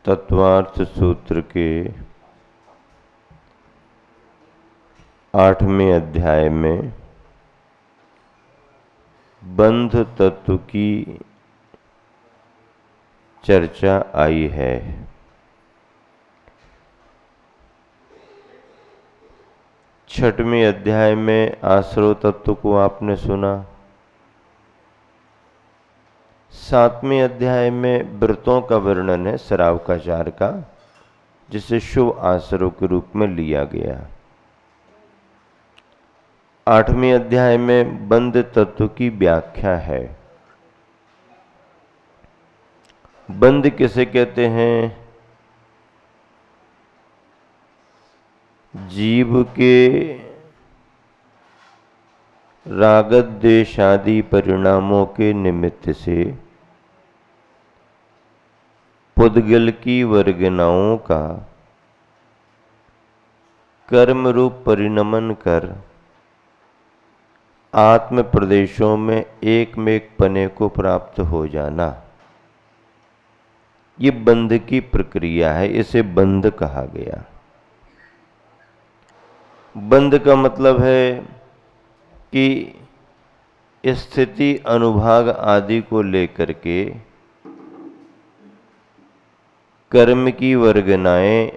तत्वार्थ सूत्र के 8वें अध्याय में बंध तत्व की चर्चा आई है। 6वें अध्याय में आश्रव तत्व को आपने सुना। 7वें अध्याय में व्रतों का वर्णन है, श्रावकाचार का, जिसे शुभ आश्रव के रूप में लिया गया। 8वें अध्याय में बंध तत्व की व्याख्या है। बंध किसे कहते हैं? जीव के रागद्वेषादि परिणामों के निमित्त से पुद्गल की वर्गनाओं का कर्म रूप परिणमन कर आत्म प्रदेशों में एकमेक पने को प्राप्त हो जाना, ये बंध की प्रक्रिया है। इसे बंध कहा गया। बंध का मतलब है कि स्थिति अनुभाग आदि को लेकर के कर्म की वर्गनाएं,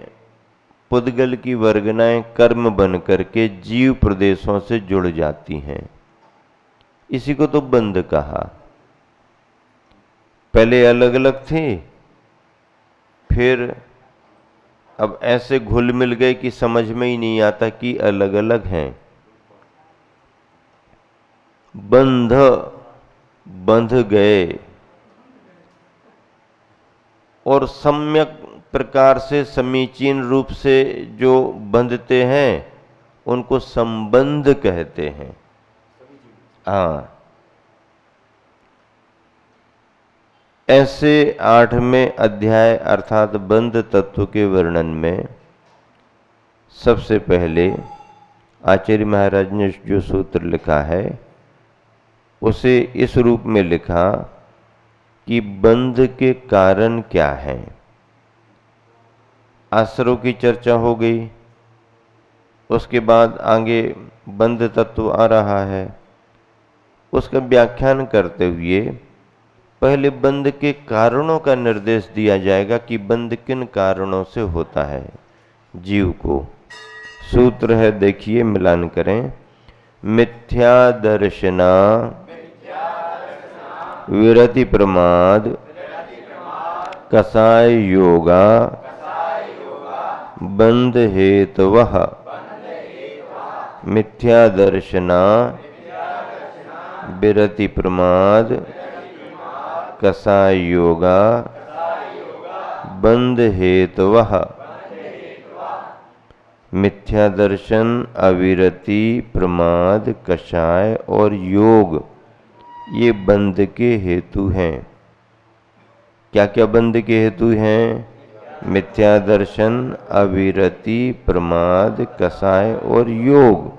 पुद्गल की वर्गनाएं कर्म बन करके जीव प्रदेशों से जुड़ जाती हैं। इसी को तो बंध कहा। पहले अलग अलग थे, फिर अब ऐसे घुल मिल गए कि समझ में ही नहीं आता कि अलग अलग हैं। बंध बंध गए और सम्यक प्रकार से समीचीन रूप से जो बंधते हैं उनको संबंध कहते हैं। हाँ, ऐसे 8वें अध्याय अर्थात बंध तत्व के वर्णन में सबसे पहले आचार्य महाराज ने जो सूत्र लिखा है उसे इस रूप में लिखा कि बंध के कारण क्या है। आश्रव की चर्चा हो गई, उसके बाद आगे बंध तत्व आ रहा है। उसका व्याख्यान करते हुए पहले बंध के कारणों का निर्देश दिया जाएगा कि बंध किन कारणों से होता है जीव को। सूत्र है, देखिए, मिलान करें। मिथ्या दर्शना विरति प्रमाद कसाय योगा बंध हेतवः। मिथ्या दर्शना विरति प्रमाद कसाय योगा बंध हेतवः। मिथ्या दर्शन, अविरति, प्रमाद, कषाय और योग, ये बंध के हेतु हैं। क्या क्या बंध के हेतु हैं? मिथ्या दर्शन, अविरति, प्रमाद, कषाय और योग।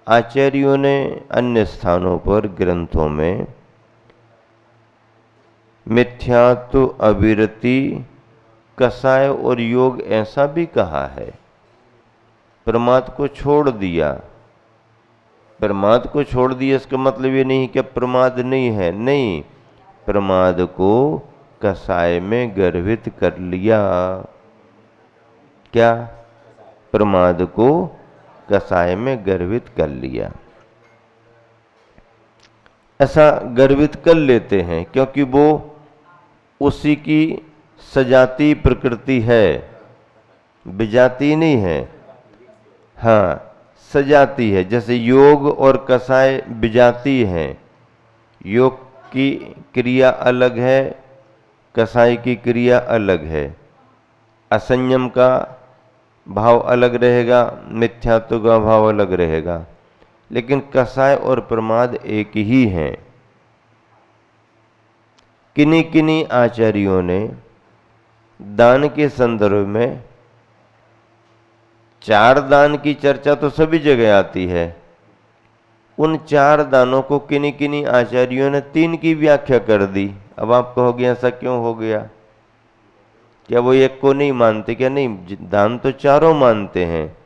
आचार्यों ने अन्य स्थानों पर ग्रंथों में मिथ्यात्व, अविरति, कषाय और योग ऐसा भी कहा है। प्रमाद को छोड़ दिया। प्रमाद को छोड़ दिया इसका मतलब ये नहीं कि प्रमाद नहीं है, नहीं, प्रमाद को कषाय में गर्भित कर लिया। क्या? प्रमाद को कषाय में गर्भित कर लिया। ऐसा गर्भित कर लेते हैं क्योंकि वो उसी की सजाती प्रकृति है, विजाती नहीं है। हाँ, सजाती है। जैसे योग और कषाय विजाती हैं। योग की क्रिया अलग है, कषाय की क्रिया अलग है। असंयम का भाव अलग रहेगा, मिथ्यात्व का भाव अलग रहेगा, लेकिन कषाय और प्रमाद एक ही हैं। किन्हीं किन्हीं आचार्यों ने दान के संदर्भ में 4 दान की चर्चा तो सभी जगह आती है। उन 4 दानों को किन्हीं किन्हीं आचार्यों ने 3 की व्याख्या कर दी। अब आप कहोगे ऐसा क्यों हो गया? क्या वो एक को नहीं मानते? क्या नहीं, दान तो चारों मानते हैं,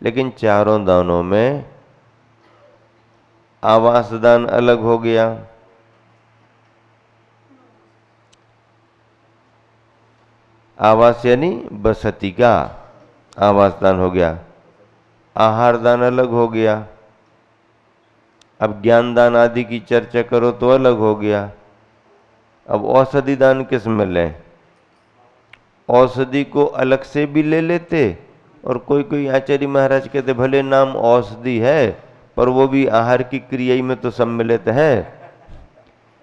लेकिन चारों दानों में आवास दान अलग हो गया, आवास यानी बसती का आवास दान हो गया, आहार दान अलग हो गया, अब ज्ञान दान आदि की चर्चा करो तो अलग हो गया। अब औषधि दान किस में लें? औषधि को अलग से भी ले लेते, और कोई कोई आचार्य महाराज कहते भले नाम औषधि है पर वो भी आहार की क्रिया में तो सम्मिलित है,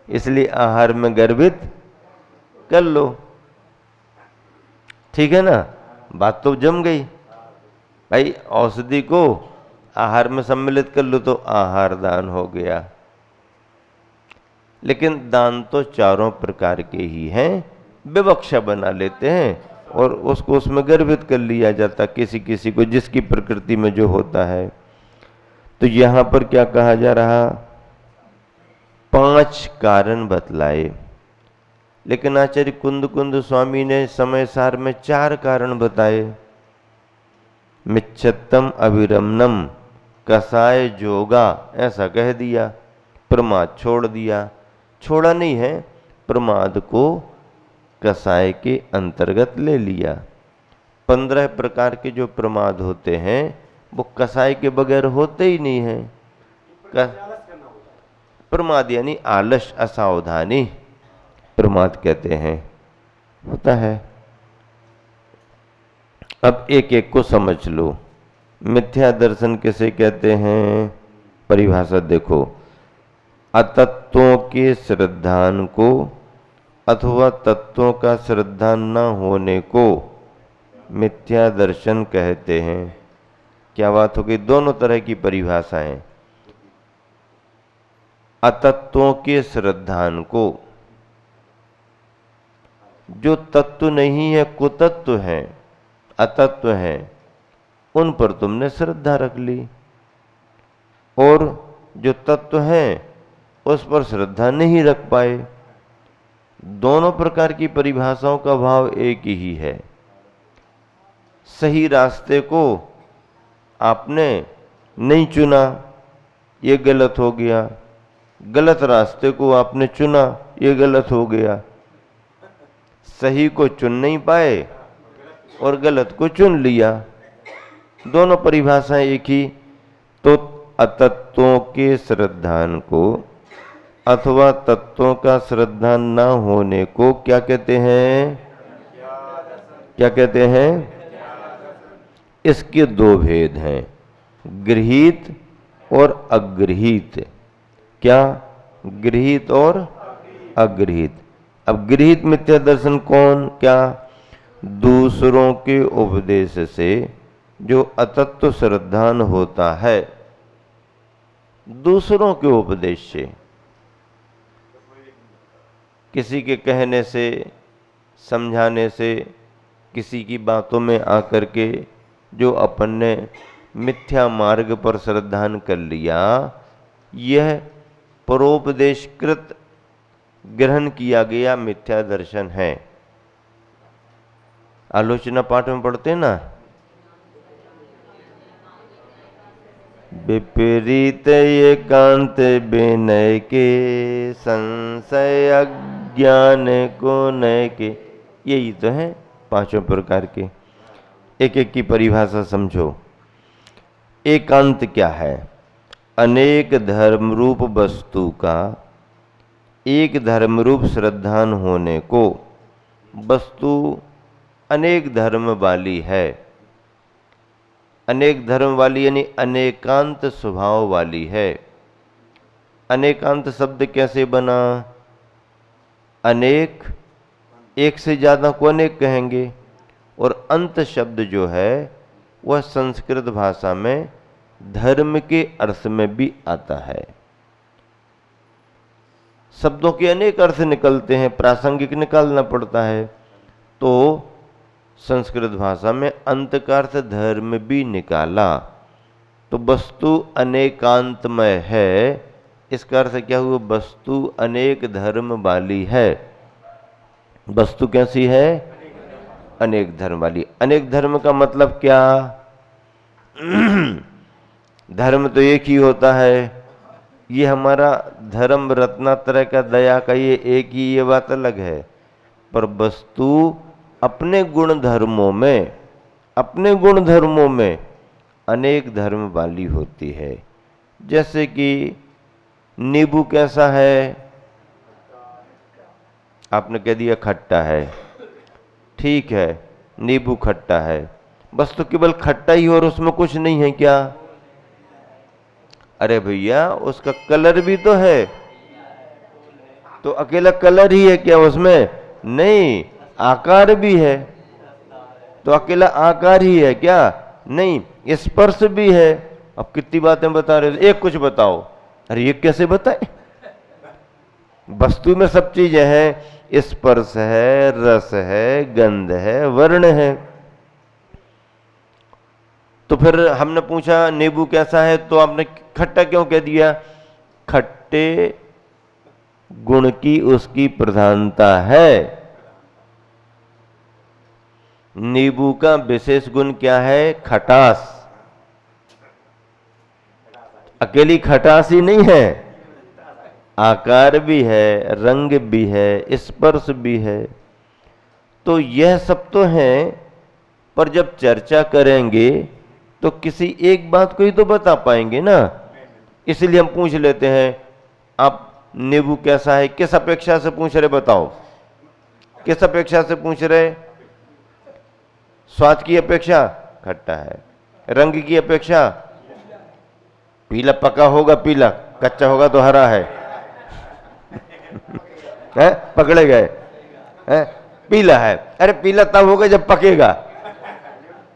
इसलिए आहार में गर्भित कर लो। ठीक है ना, बात तो जम गई भाई। औषधि को आहार में सम्मिलित कर लो तो आहार दान हो गया। लेकिन दान तो चारों प्रकार के ही हैं, विवक्षा बना लेते हैं और उसको उसमें गर्भित कर लिया जाता किसी किसी को, जिसकी प्रकृति में जो होता है। तो यहां पर क्या कहा जा रहा? 5 कारण बतलाए, लेकिन आचार्य कुंद कुंद स्वामी ने समय सार में 4 कारण बताए। मिच्छत्तम अभिरमनम कसाय जोगा, ऐसा कह दिया, प्रमाद छोड़ दिया। छोड़ा नहीं है, प्रमाद को कसाय के अंतर्गत ले लिया। 15 प्रकार के जो प्रमाद होते हैं वो कसाय के बगैर होते ही नहीं है। प्रमाद यानी आलस, असावधानी प्रमाद कहते हैं, होता है। अब एक एक को समझ लो। मिथ्या दर्शन किसे कहते हैं? परिभाषा देखो, अतत्वों के श्रद्धान को अथवा तत्वों का श्रद्धा न होने को मिथ्या दर्शन कहते हैं। क्या बात हो गई? दोनों तरह की परिभाषाएं। अतत्वों के श्रद्धान को, जो तत्व नहीं है, कुतत्व है, अतत्व है, उन पर तुमने श्रद्धा रख ली, और जो तत्व है उस पर श्रद्धा नहीं रख पाए। दोनों प्रकार की परिभाषाओं का भाव एक ही है। सही रास्ते को आपने नहीं चुना, ये गलत हो गया। गलत रास्ते को आपने चुना, ये गलत हो गया। सही को चुन नहीं पाए और गलत को चुन लिया। दोनों परिभाषाएं एक ही। तो अतत्वों के श्रद्धान को अथवा तत्वों का श्रद्धा न होने को क्या कहते हैं? क्या कहते हैं? इसके 2 भेद हैं, गृहीत और अगृहीत। क्या? गृहीत और अगृहीत। अब गृहीत मिथ्या दर्शन कौन? क्या? दूसरों के उपदेश से जो अतत्व श्रद्धान होता है, दूसरों के उपदेश से, किसी के कहने से, समझाने से, किसी की बातों में आकर के जो अपन ने मिथ्या मार्ग पर श्रद्धान कर लिया, यह परोपदेशकृत ग्रहण किया गया मिथ्या दर्शन है। आलोचना पाठ में पढ़ते ना, विपरीत एकांत विनय के संशय अज्ञान को नय के, यही तो है 5 प्रकार के। एक एक की परिभाषा समझो। एकांत क्या है? अनेक धर्म रूप वस्तु का एक धर्म रूप श्रद्धान होने को। वस्तु अनेक धर्म वाली है, अनेक धर्म वाली यानी अनेकांत स्वभाव वाली है। अनेकांत शब्द कैसे बना? अनेक, एक से ज्यादा को अनेक कहेंगे, और अंत शब्द जो है वह संस्कृत भाषा में धर्म के अर्थ में भी आता है। शब्दों के अनेक अर्थ निकलते हैं, प्रासंगिक निकालना पड़ता है, तो संस्कृत भाषा में अंत का अर्थ धर्म भी निकाला। तो वस्तु अनेकांतमय है, इसका अर्थ क्या हुआ? वस्तु अनेक धर्म वाली है। वस्तु कैसी है? अनेक धर्म वाली। अनेक धर्म का मतलब क्या? धर्म तो एक ही होता है। ये हमारा धर्म रत्नात्रय का, दया का, ये एक ही, ये बात अलग है। पर वस्तु अपने गुण धर्मों में, अपने गुण धर्मों में अनेक धर्म वाली होती है। जैसे कि नींबू कैसा है? आपने कह दिया खट्टा है, ठीक है, नींबू खट्टा है, बस तो केवल खट्टा ही और उसमें कुछ नहीं है क्या? अरे भैया उसका कलर भी तो है, तो अकेला कलर ही है क्या उसमें? नहीं, आकार भी है। तो अकेला आकार ही है क्या? नहीं, स्पर्श भी है। अब कितनी बातें बता रहे हो, एक कुछ बताओ। अरे ये कैसे बताए? वस्तु में सब चीजें हैं, स्पर्श है, रस है, गंध है, वर्ण है। तो फिर हमने पूछा नींबू कैसा है, तो आपने खट्टा क्यों कह दिया? खट्टे गुण की उसकी प्रधानता है। नींबू का विशेष गुण क्या है? खटास। अकेली खटास ही नहीं है, आकार भी है, रंग भी है, स्पर्श भी है। तो यह सब तो है, पर जब चर्चा करेंगे तो किसी एक बात को ही तो बता पाएंगे ना। इसलिए हम पूछ लेते हैं, आप नींबू कैसा है, किस अपेक्षा से पूछ रहे बताओ? किस अपेक्षा से पूछ रहे? स्वाद की अपेक्षा? खट्टा है। रंग की अपेक्षा? पीला पका होगा पीला, कच्चा होगा तो हरा है। हैं? पकड़े गए हैं? पीला है। अरे पीला तब होगा जब पकेगा,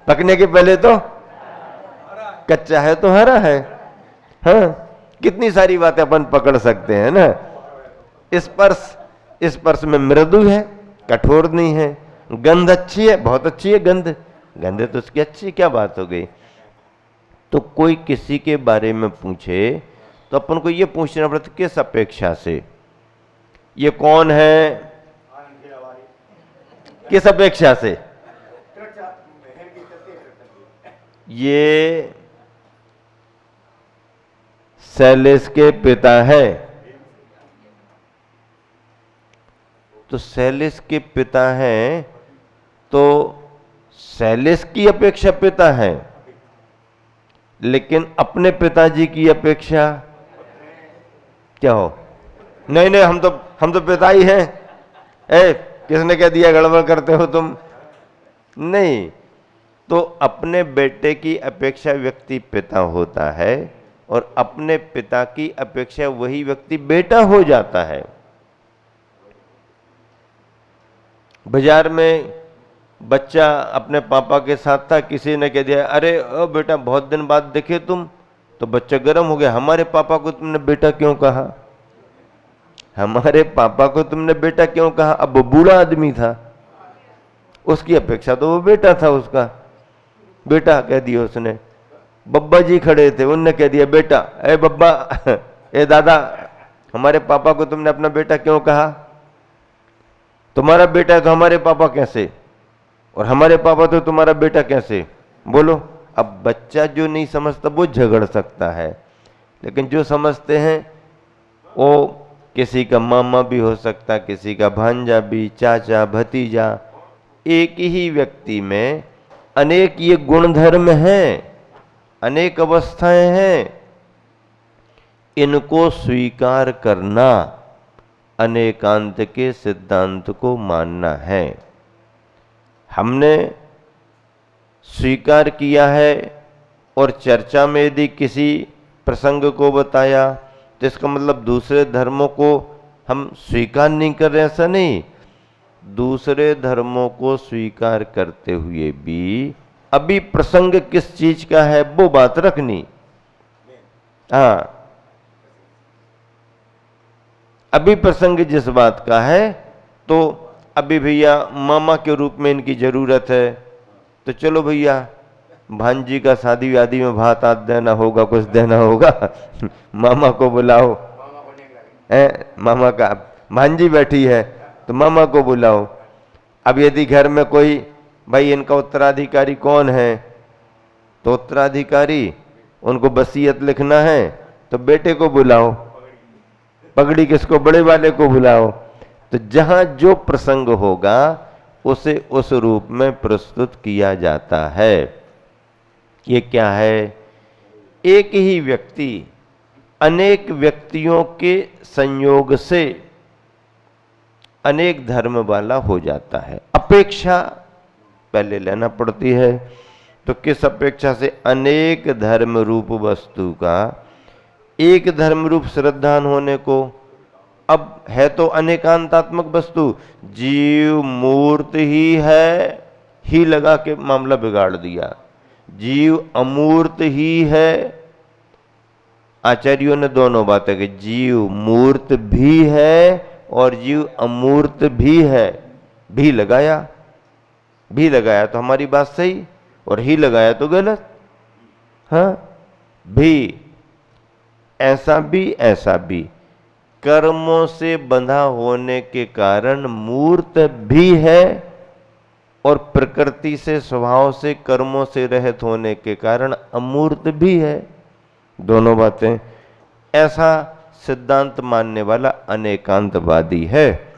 पकने के पहले तो कच्चा है तो हरा है। हाँ, कितनी सारी बातें अपन पकड़ सकते हैं ना। स्पर्श, स्पर्श में मृदु है, कठोर नहीं है। गंध अच्छी है, बहुत अच्छी है गंध, गंध तो उसकी अच्छी, क्या बात हो गई। तो कोई किसी के बारे में पूछे तो अपन को ये पूछना पड़ता किस अपेक्षा से, ये कौन है, किस अपेक्षा से। ये शैलेश के पिता है, तो शैलेश के पिता हैं, तो शैलेश की अपेक्षा पिता है, लेकिन अपने पिताजी की अपेक्षा क्या हो? नहीं नहीं, हम तो पिता ही हैं। किसने कह दिया गड़बड़ करते हो तुम? नहीं, तो अपने बेटे की अपेक्षा व्यक्ति पिता होता है और अपने पिता की अपेक्षा वही व्यक्ति बेटा हो जाता है। बाजार में बच्चा अपने पापा के साथ था, किसी ने कह दिया अरे ओ बेटा बहुत दिन बाद देखे तुम, तो बच्चा गर्म हो गया, हमारे पापा को तुमने बेटा क्यों कहा? हमारे पापा को तुमने बेटा क्यों कहा? अब वो बूढ़ा आदमी था, उसकी अपेक्षा तो वो बेटा था, उसका बेटा कह दिया उसने। बब्बा जी खड़े थे, उनने कह दिया बेटा, ए बब्बा, ए दादा, हमारे पापा को तुमने अपना बेटा क्यों कहा? तुम्हारा बेटा है तो हमारे पापा कैसे, और हमारे पापा तो तुम्हारा बेटा कैसे? बोलो। अब बच्चा जो नहीं समझता वो झगड़ सकता है, लेकिन जो समझते हैं वो किसी का मामा भी हो सकता, किसी का भांजा भी, चाचा, भतीजा। एक ही व्यक्ति में अनेक ये गुणधर्म हैं, अनेक अवस्थाएं हैं। इनको स्वीकार करना अनेकांत के सिद्धांत को मानना है। हमने स्वीकार किया है और चर्चा में यदि किसी प्रसंग को बताया तो इसका मतलब दूसरे धर्मों को हम स्वीकार नहीं कर रहे, ऐसा नहीं। दूसरे धर्मों को स्वीकार करते हुए भी अभी प्रसंग किस चीज का है वो बात रखनी। हाँ, अभी प्रसंग जिस बात का है, तो अभी भैया मामा के रूप में इनकी जरूरत है, तो चलो भैया भांजी का शादी वादी में भात आत देना होगा, कुछ देना होगा, मामा को बुलाओ। मामा का भांजी बैठी है तो मामा को बुलाओ। अब यदि घर में कोई भाई इनका उत्तराधिकारी कौन है, तो उत्तराधिकारी उनको वसीयत लिखना है तो बेटे को बुलाओ, पगड़ी किसको, बड़े वाले को बुलाओ। तो जहां जो प्रसंग होगा उसे उस रूप में प्रस्तुत किया जाता है। ये क्या है, एक ही व्यक्ति अनेक व्यक्तियों के संयोग से अनेक धर्म वाला हो जाता है। अपेक्षा पहले लेना पड़ती है, तो किस अपेक्षा से, अनेक धर्म रूप वस्तु का एक धर्म रूप श्रद्धान होने को। अब है तो अनेकांतात्मक वस्तु, जीव मूर्त ही है, ही लगा के मामला बिगाड़ दिया। जीव अमूर्त ही है, आचार्यों ने दोनों बातें की, जीव मूर्त भी है और जीव अमूर्त भी है। भी लगाया तो हमारी बात सही, और ही लगाया तो गलत। हाँ, भी ऐसा भी कर्मों से बंधा होने के कारण मूर्त भी है, और प्रकृति से स्वभाव से कर्मों से रहित होने के कारण अमूर्त भी है। दोनों बातें, ऐसा सिद्धांत मानने वाला अनेकांतवादी है।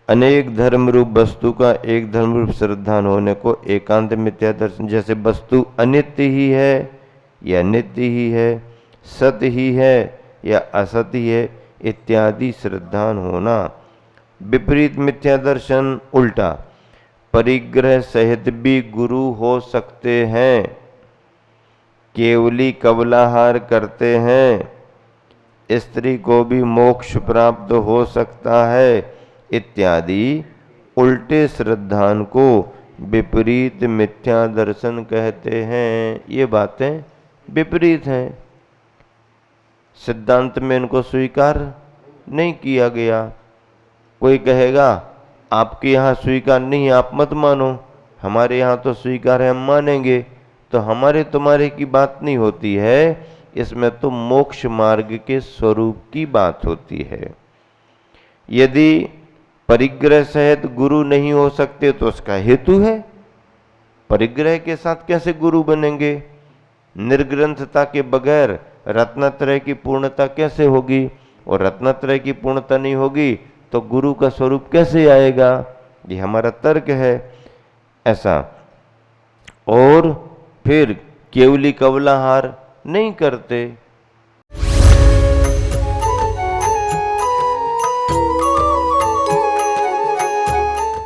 अनेक धर्म रूप वस्तु का एक धर्म रूप श्रद्धान होने को एकांत मिथ्या दर्शन। जैसे वस्तु अनित्य ही है या नित्य ही है, सत्य ही है या असत्य ही है इत्यादि श्रद्धान होना। विपरीत मिथ्या दर्शन उल्टा, परिग्रह सहित भी गुरु हो सकते हैं, केवली कबलाहार करते हैं, स्त्री को भी मोक्ष प्राप्त हो सकता है इत्यादि उल्टे श्रद्धान को विपरीत मिथ्या दर्शन कहते हैं। ये बातें विपरीत हैं, सिद्धांत में इनको स्वीकार नहीं किया गया। कोई कहेगा आपके यहाँ स्वीकार नहीं है, आप मत मानो, हमारे यहाँ तो स्वीकार है, हम मानेंगे। तो हमारे तुम्हारे की बात नहीं होती है, इसमें तो मोक्ष मार्ग के स्वरूप की बात होती है। यदि परिग्रह सहित गुरु नहीं हो सकते तो उसका हेतु है, परिग्रह के साथ कैसे गुरु बनेंगे, निर्ग्रंथता के बगैर रत्नत्रय की पूर्णता कैसे होगी, और रत्नत्रय की पूर्णता नहीं होगी तो गुरु का स्वरूप कैसे आएगा, ये हमारा तर्क है ऐसा। और फिर केवली कबलाहार नहीं करते,